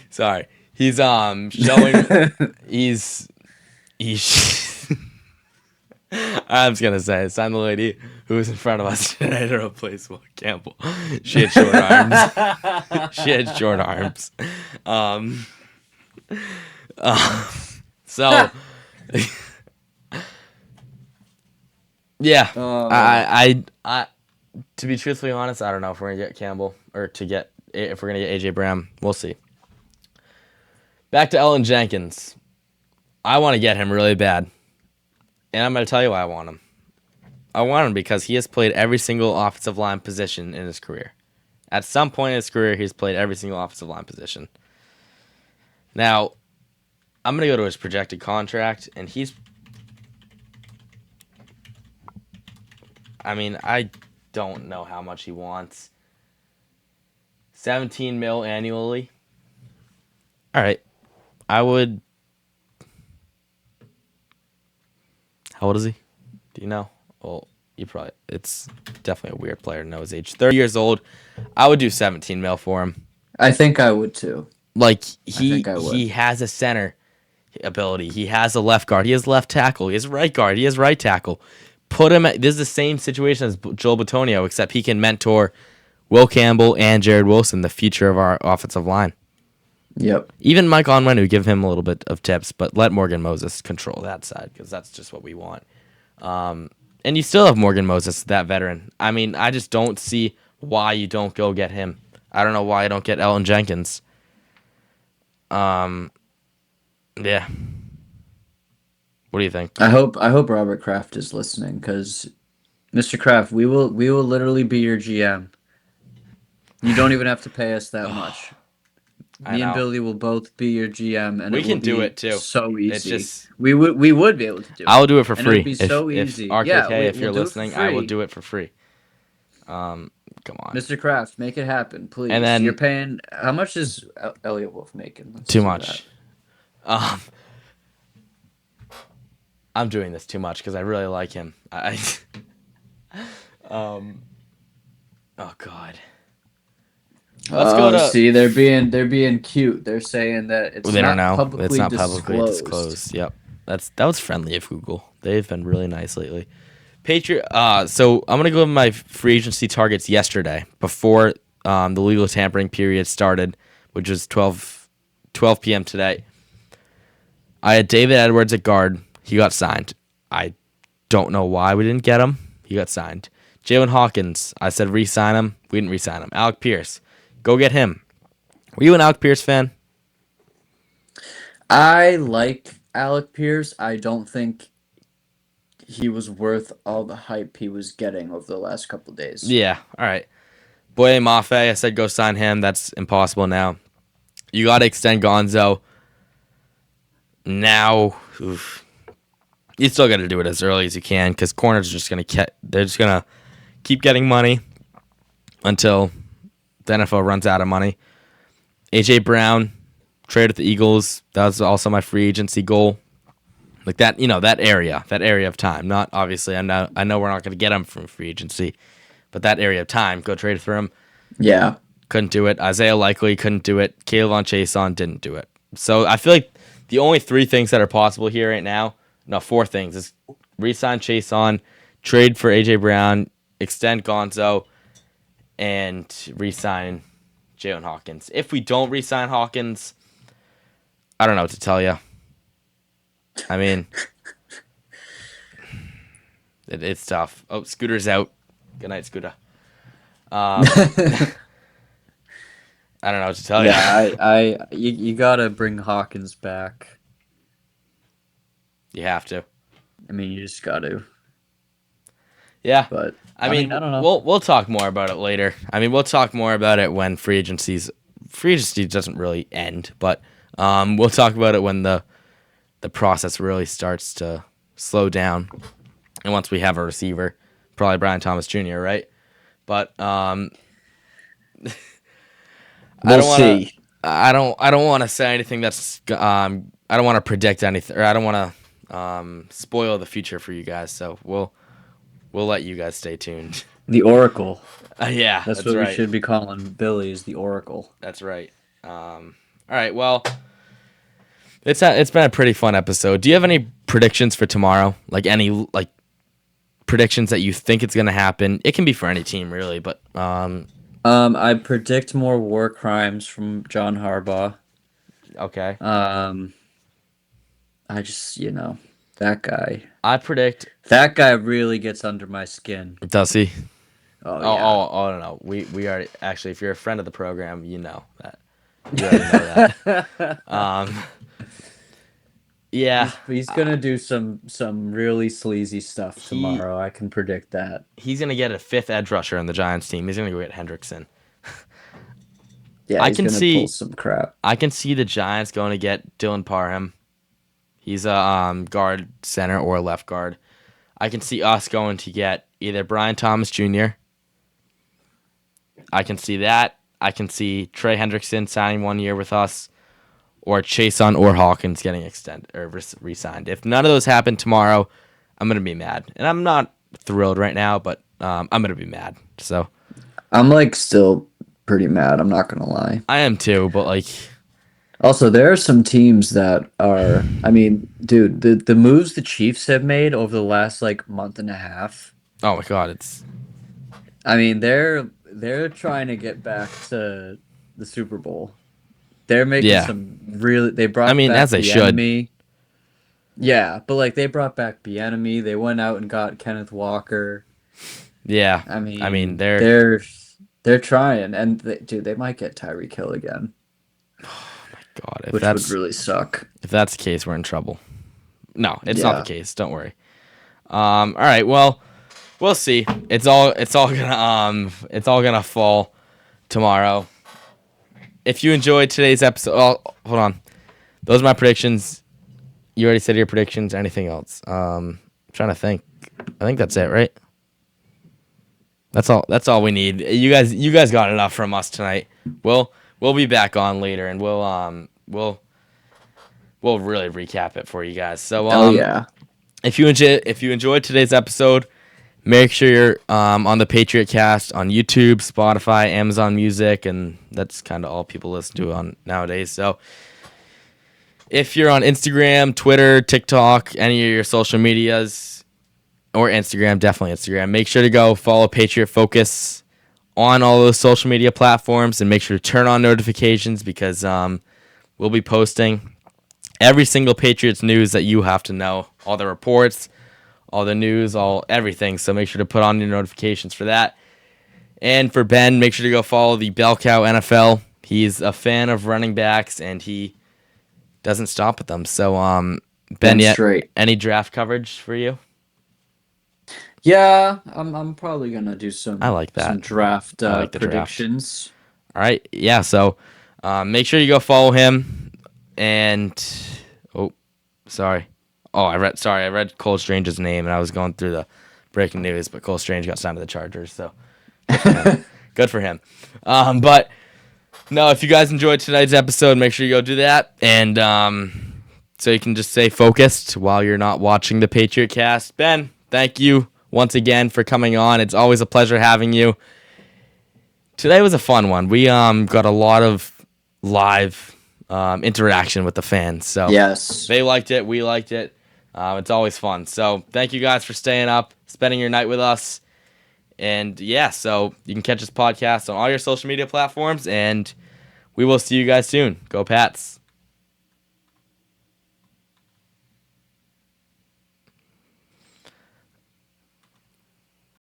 sorry. He's showing he's I'm just gonna say, sign the lady who was in front of us today to replace Will Campbell. She had short arms. She had short arms. So yeah, I to be truthfully honest, I don't know if we're gonna get Campbell or if we're gonna get AJ Brown. We'll see. Back to Elton Jenkins. I want to get him really bad, and I'm gonna tell you why I want him. I want him because he has played every single offensive line position in his career. At some point in his career, he's played every single offensive line position. Now, I'm gonna go to his projected contract, and I don't know how much he wants. 17 mil annually. All right. I would... How old is he? Do you know? Well, it's definitely a weird player to know his age. 30 years old. I would do 17 mil for him. I think I would too. Like, he has a center ability. He has a left guard. He has left tackle. He has right guard. He has right tackle. Put him this is the same situation as Joel Bitonio, except he can mentor Will Campbell and Jared Wilson, the future of our offensive line. Yep. Even Mike Onwenu, give him a little bit of tips, but let Morgan Moses control that side because that's just what we want. And you still have Morgan Moses, that veteran. I mean, I just don't see why you don't go get him. I don't know why you don't get Elton Jenkins. Yeah. What do you think? I hope Robert Kraft is listening, because Mr. Kraft, we will literally be your GM. You don't even have to pay us that much. Me and Billy will both be your GM, and We it will can do be it too. so easy. It's just we would be able to do it. I'll do it for And it would free. be so If easy. Yeah, RKK, if we'll you're do it for listening, I will free. do it for free. Come on. Mr. Kraft, make it happen, please. And then you're paying. How much is Elliot Wolf making? Let's too do much. I'm doing this too much because I really like him. Oh God. Let's go to. See, they're being cute. They're saying that it's They not don't know. publicly It's not disclosed. publicly disclosed. Yep. That was friendly of Google. They've been really nice lately. Patriot. So I'm gonna go with my free agency targets yesterday before the legal tampering period started, which was 12 p.m. today. I had David Edwards at guard. He got signed. I don't know why we didn't get him. He got signed. Jalen Hawkins. I said re-sign him. We didn't re-sign him. Alec Pierce. Go get him. Were you an Alec Pierce fan? I like Alec Pierce. I don't think he was worth all the hype he was getting over the last couple of days. Yeah. All right. Boye Mafe. I said go sign him. That's impossible now. You got to extend Gonzo. Now, oof. You still got to do it as early as you can because corners are just they're just gonna keep getting money until the NFL runs out of money. AJ Brown trade with the Eagles. That was also my free agency goal. Like that, that area of time. Not obviously, I know we're not gonna get him from free agency, but that area of time, go trade for him. Yeah, couldn't do it. Isaiah Likely couldn't do it. Kayvon Chason didn't do it. So I feel like the only three things that are possible here right now. No, four things is re-sign Chason, trade for AJ Brown, extend Gonzo, and re-sign Jalen Hawkins. If we don't re-sign Hawkins, I don't know what to tell you. I mean, it's tough. Oh, Scooter's out. Good night, Scooter. I don't know what to tell you. Yeah, you gotta bring Hawkins back. You have to. I mean, you just gotta. Yeah, but I mean, I don't know. We'll talk more about it later. I mean, we'll talk more about it when free agency doesn't really end, but we'll talk about it when the process really starts to slow down, and once we have a receiver, probably Brian Thomas Jr. Right, but we'll see. I don't want to say anything that's I don't want to predict anything, or I don't want to spoil the future for you guys. So we'll let you guys stay tuned. The Oracle. Yeah, that's what we should be calling Billy, is the Oracle. That's right. All right. Well, it's been a pretty fun episode. Do you have any predictions for tomorrow? Like any predictions that you think it's gonna happen? It can be for any team, really, but I predict more war crimes from John Harbaugh. Okay. I just, that guy. I predict that guy really gets under my skin. Does he? Oh, yeah. Oh, no. We already, actually, if you're a friend of the program, you know that. You already know that. Yeah. He's gonna do some really sleazy stuff tomorrow. I can predict that. He's gonna get a fifth edge rusher on the Giants team. He's gonna go get Hendrickson. Yeah, I can see pull some crap. I can see the Giants going to get Dylan Parham. He's a guard, center, or left guard. I can see us going to get either Brian Thomas Jr. I can see that. I can see Trey Hendrickson signing 1 year with us, or Chason or Hawkins getting extended or re-signed. If none of those happen tomorrow, I'm gonna be mad, and I'm not thrilled right now, but I'm gonna be mad. So I'm still pretty mad. I'm not gonna lie. I am too, but also, there are some teams that are. I mean, dude, the moves the Chiefs have made over the last month and a half. Oh my God, it's. I mean, they're trying to get back to the Super Bowl. They're making some really. They brought. Back as they should. Enemy. Yeah, but they brought back the enemy. They went out and got Kenneth Walker. Yeah, I mean they're trying, and they might get Tyreek Hill again. God, which would really suck. If that's the case, we're in trouble. No, it's not the case. Don't worry. All right. Well, we'll see. It's all gonna fall tomorrow. if you enjoyed today's episode, hold on. Those are my predictions. You already said your predictions. Anything else? I'm trying to think. I think that's it, right? That's all. That's all we need. You guys got enough from us tonight. We'll be back on later, and we'll really recap it for you guys. So yeah. If you enjoyed today's episode, make sure you're on the Patriot Cast on YouTube, Spotify, Amazon Music, and that's kind of all people listen to on nowadays. So if you're on Instagram, Twitter, TikTok, any of your social medias, or Instagram, definitely Instagram, make sure to go follow Patriot Focus on all those social media platforms, and make sure to turn on notifications because we'll be posting every single Patriots news that you have to know, all the reports, all the news, everything. So make sure to put on your notifications for that. And for Ben, make sure to go follow the Bell Cow NFL. He's a fan of running backs, and he doesn't stop at them. So, Ben, any draft coverage for you? Yeah, I'm probably gonna do some. I like that. Some draft I like the predictions. Draft. All right, yeah. So, make sure you go follow him. And sorry. Oh, I read Cole Strange's name, and I was going through the breaking news, but Cole Strange got signed to the Chargers, so good for him. But no, if you guys enjoyed tonight's episode, make sure you go do that, and so you can just stay focused while you're not watching the Patriot Cast. Ben, thank you once again for coming on. It's always a pleasure having you. Today was a fun one. We got a lot of live interaction with the fans, so yes, they liked it. We liked it. It's always fun. So thank you guys for staying up, spending your night with us. And yeah, so you can catch this podcast on all your social media platforms, and we will see you guys soon. Go Pats.